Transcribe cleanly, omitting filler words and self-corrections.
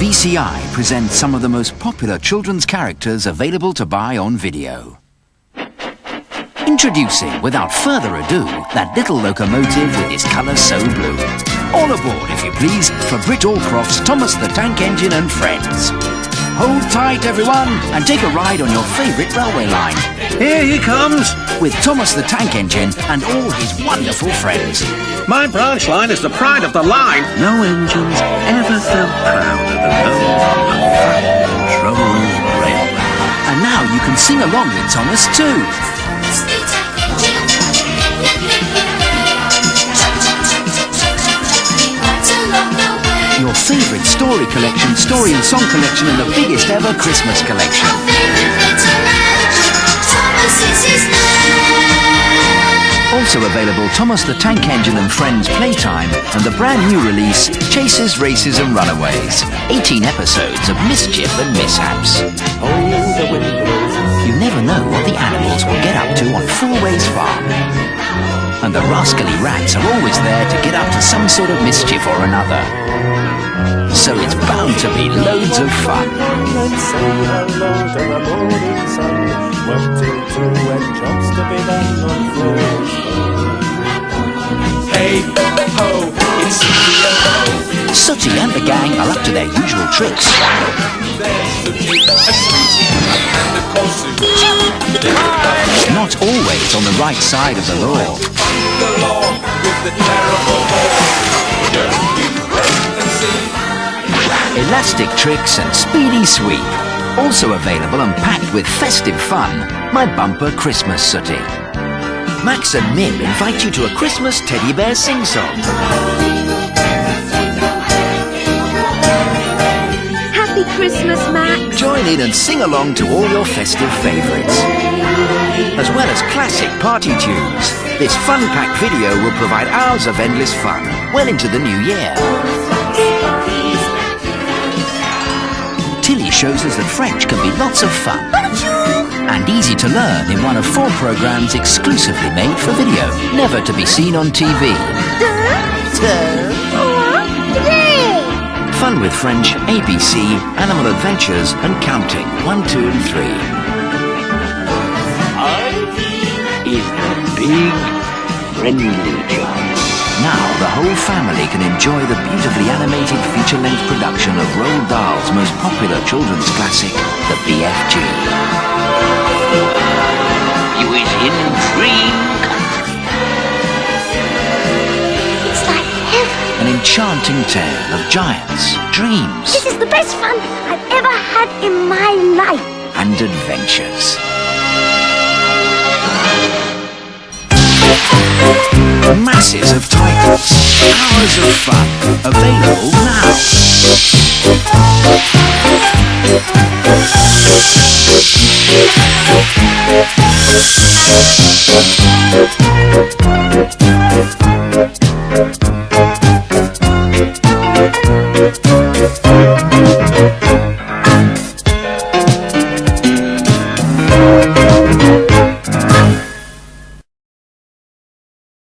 BCI presents some of the most popular children's characters available to buy on video. Introducing, without further ado, that little locomotive with its colours so blue. All aboard, if you please, for Britt Allcroft's Thomas the Tank Engine and Friends. Hold tight, everyone, and take a ride on your favourite railway line. Here he comes! With Thomas the Tank Engine and all his wonderful friends. My branch line is the pride of the line. No engines ever felt prouder than those of Fratton's Rolling Railway. And now you can sing along with Thomas too. Your favourite story collection, story and song collection, and the biggest ever Christmas collection. Also available, Thomas the Tank Engine and Friends Playtime and the brand new release, Chases, Races and Runaways. 18 episodes of mischief and mishaps. You never know what the animals will get up to on Fourways Farm. And the rascally rats are always there to get up to some sort of mischief or another. So it's bound to be loads of fun. Hey ho, it's Sooty and Ho. Sooty and the gang are up to their usual tricks. Not always on the right side of the law. Elastic tricks and speedy sweep. Also available and packed with festive fun, My Bumper Christmas Sooty. Max and Mim invite you to a Christmas teddy bear sing-song. Happy Christmas, Max. Join in and sing along to all your festive favourites. As well as classic party tunes, this fun-packed video will provide hours of endless fun well into the new year. Tilly shows us that French can be lots of fun and easy to learn in one of 4 programmes exclusively made for video, never to be seen on TV. Fun with French, ABC, Animal Adventures and counting. 1, 2 and 3. I is the big friendly giant. Now the whole family can enjoy the beautifully animated feature-length production of Roald Dahl's most popular children's classic, The BFG. You is in dream country. It's like heaven. An enchanting tale of giants, dreams, This is the best fun I've ever had in my life. and adventures. Masses of titles, hours of fun, available now.